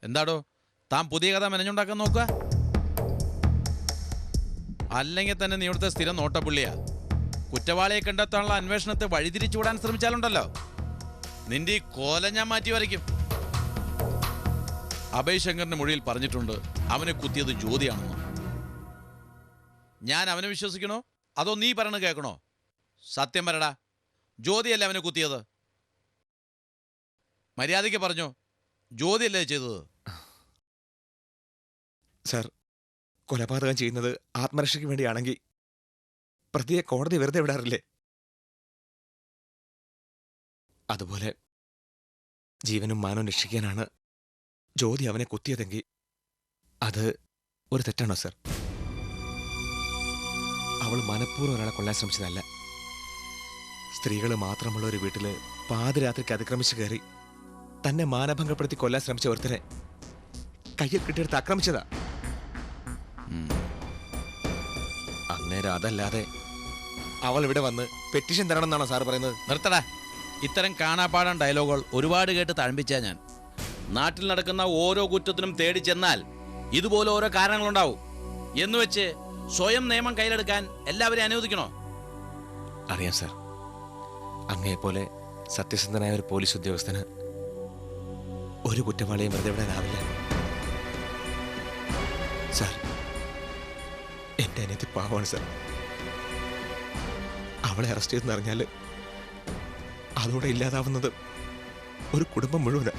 എന്താടോ താൻ പുതിയ കഥ മെനഞ്ഞുണ്ടാക്കാൻ നോക്കുക? അല്ലെങ്കിൽ തന്നെ നീ ഇവിടുത്തെ സ്ഥിരം നോട്ടപ്പുള്ളിയാ. കുറ്റവാളിയെ കണ്ടെത്താനുള്ള അന്വേഷണത്തെ വഴിതിരിച്ചു വിടാൻ ശ്രമിച്ചാലുണ്ടല്ലോ, നിന്റെ ഈ കോല ഞാൻ മാറ്റി വരയ്ക്കും. അഭയ് ശങ്കറിന്റെ മൊഴിയിൽ പറഞ്ഞിട്ടുണ്ട് അവനെ കുത്തിയത് ജ്യോതിയാണെന്ന്. ഞാൻ അവനെ വിശ്വസിക്കണോ അതോ നീ പറയണ കേൾക്കണോ? സത്യം പറടാ, ജ്യോതിയല്ലേ അവനെ കുത്തിയത്? മര്യാദയ്ക്ക് പറഞ്ഞോ, ജ്യോതിയല്ലേ ചെയ്തത്? സർ, കൊലപാതകം ചെയ്യുന്നത് ആത്മരക്ഷയ്ക്ക് വേണ്ടിയാണെങ്കിൽ പ്രതിയെ കോടതി വെറുതെ വിടാറില്ലേ? അതുപോലെ ജീവനും മാനവും രക്ഷിക്കാനാണ് ജ്യോതി അവനെ കുത്തിയതെങ്കിൽ അത് ഒരു തെറ്റാണോ സർ? അവൾ മനഃപൂർവ്വം ഒരാളെ കൊല്ലാൻ ശ്രമിച്ചതല്ല. സ്ത്രീകൾ മാത്രമുള്ള ഒരു വീട്ടില് പാതിരാത്രിക്ക് അതിക്രമിച്ചു കയറി തന്നെ മാനഭംഗപ്പെടുത്തി കൊല്ലാൻ ശ്രമിച്ച ഒരുത്തനെ കയ്യിൽ കിട്ടിയെടുത്ത് ആക്രമിച്ചതാ. അന്നേരം അതല്ലാതെ അവൾ ഇവിടെ വന്ന് പെറ്റീഷൻ തരണമെന്നാണോ സാർ പറയുന്നത്? നിർത്തടാ, ഇത്തരം കാണാപ്പാടാൻ ഡയലോഗുകൾ ഒരുപാട് കേട്ട് തഴമ്പിച്ചാ ഞാൻ. നാട്ടിൽ നടക്കുന്ന ഓരോ കുറ്റത്തിനും തേടി ചെന്നാൽ ഇതുപോലെ ഓരോ കാരണങ്ങളുണ്ടാവും എന്ന് വെച്ച് സ്വയം നിയമം കയ്യിലെടുക്കാൻ എല്ലാവരെയും അനുവദിക്കണോ? അറിയാം സാർ, അങ്ങേപ്പോലെ സത്യസന്ധനായ ഒരു പോലീസ് ഉദ്യോഗസ്ഥന് ഒരു കുറ്റവാളിയും വെറുതെ വിടാനാവില്ല. സാർ, എന്റെ അനിയത്തി പാവമാണ് സാർ. അവളെ അറസ്റ്റ് ചെയ്തെന്ന് അറിഞ്ഞാൽ അതോടെ ഇല്ലാതാവുന്നത് ഒരു കുടുംബം മുഴുവന്.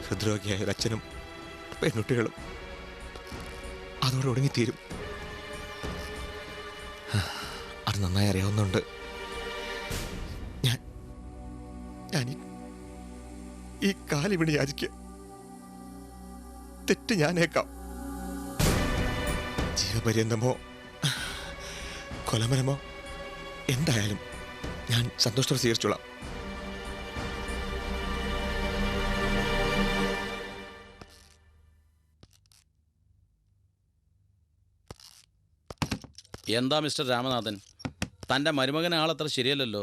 ഹൃദ്രോഗിയായ ഒരു അച്ഛനും പെൺകുട്ടികളും അതോടെ ഒടുങ്ങിത്തീരും. അത് നന്നായി അറിയാവുന്നുണ്ട്. ഞാൻ ഈ കാലിവിണി യാചിക്കുക. തെറ്റ് ഞാനേക്കാം. ജീവപര്യന്തമോ കൊലമരമോ എന്തായാലും ഞാൻ സന്തോഷത്തോടെ സ്വീകരിച്ചോളാം. എന്താ മിസ്റ്റർ രാമനാഥൻ, തൻ്റെ മരുമകൻ ആളത്ര ശരിയല്ലല്ലോ.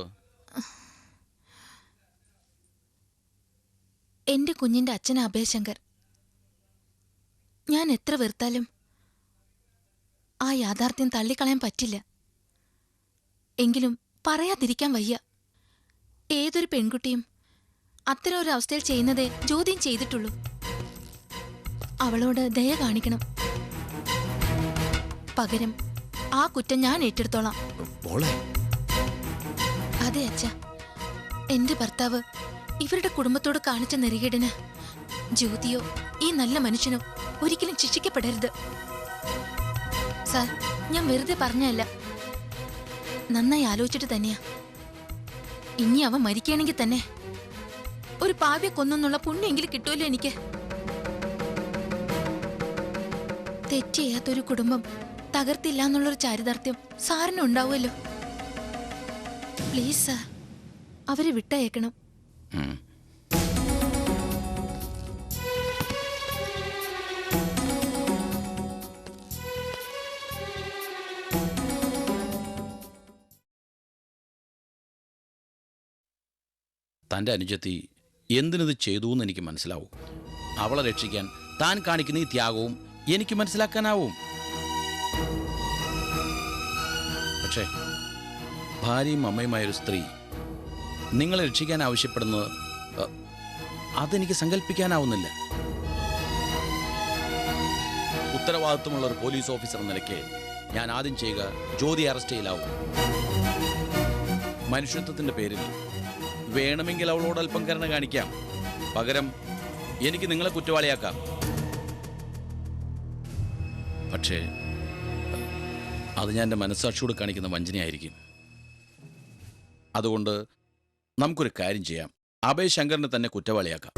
എന്റെ കുഞ്ഞിന്റെ അച്ഛൻ അഭയശങ്കർ. ഞാൻ എത്ര വെറുത്താലും ആ യാഥാർത്ഥ്യം തള്ളിക്കളയാൻ പറ്റില്ല. എങ്കിലും പറയാതിരിക്കാൻ വയ്യ. ഏതൊരു പെൺകുട്ടിയും അത്തരം ഒരു അവസ്ഥയിൽ ചെയ്യുന്നതേ ജ്യോതിയും ചെയ്തിട്ടുള്ളൂ. അവളോട് ദയ കാണിക്കണം. പകരം ആ കുറ്റം ഞാൻ ഏറ്റെടുത്തോളാം. അതെ അച്ഛ, എന്റെ ഭർത്താവ് ഇവരുടെ കുടുംബത്തോട് കാണിച്ച നെറികേടിന് ജ്യോതിയോ ഈ നല്ല മനുഷ്യനോ ഒരിക്കലും ശിക്ഷിക്കപ്പെടരുത്. സാർ, ഞാൻ വെറുതെ പറഞ്ഞല്ല, നന്നായി ആലോചിച്ചിട്ട് തന്നെയാ. ഇനി അവൻ മരിക്കുകയാണെങ്കിൽ തന്നെ ഒരു പാവ്യെ കൊന്നെന്നുള്ള പുണ്യെങ്കിലും കിട്ടുമല്ലോ എനിക്ക്. തെറ്റ് ചെയ്യാത്തൊരു കുടുംബം തകർത്തില്ല എന്നുള്ളൊരു ചാരിതാർത്ഥ്യം സാറിന് ഉണ്ടാവുമല്ലോ. പ്ലീസ് സാർ, അവരെ വിട്ടയക്കണം. തൻ്റെ അനുജത്തി എന്തിനത് ചെയ്തു എന്ന് എനിക്ക് മനസ്സിലാവും. അവളെ രക്ഷിക്കാൻ താൻ കാണിക്കുന്ന ഈ ത്യാഗവും എനിക്ക് മനസ്സിലാക്കാനാവും. പക്ഷേ ഭാര്യയും അമ്മയുമായൊരു സ്ത്രീ നിങ്ങളെ രക്ഷിക്കാൻ ആവശ്യപ്പെടുന്നത് അതെനിക്ക് സങ്കല്പിക്കാനാവുന്നില്ല. ഉത്തരവാദിത്വമുള്ള ഒരു പോലീസ് ഓഫീസർ എന്ന നിലയ്ക്ക് ഞാൻ ആദ്യം ചെയ്യുക ജ്യോതി അറസ്റ്റ് ചെയ്യലാവും. മനുഷ്യത്വത്തിൻ്റെ പേരിൽ വേണമെങ്കിൽ അവളോട് അല്പം കരുണ കാണിക്കാം. പകരം എനിക്ക് നിങ്ങളെ കുറ്റവാളിയാക്കാം. പക്ഷേ അത് ഞാൻ എൻ്റെ മനസ്സാക്ഷിയോട് കാണിക്കുന്ന വഞ്ചനയായിരിക്കും. അതുകൊണ്ട് നമുക്കൊരു കാര്യം ചെയ്യാം, അഭയ് ശങ്കറിനെ തന്നെ കുറ്റവാളിയാക്കാം.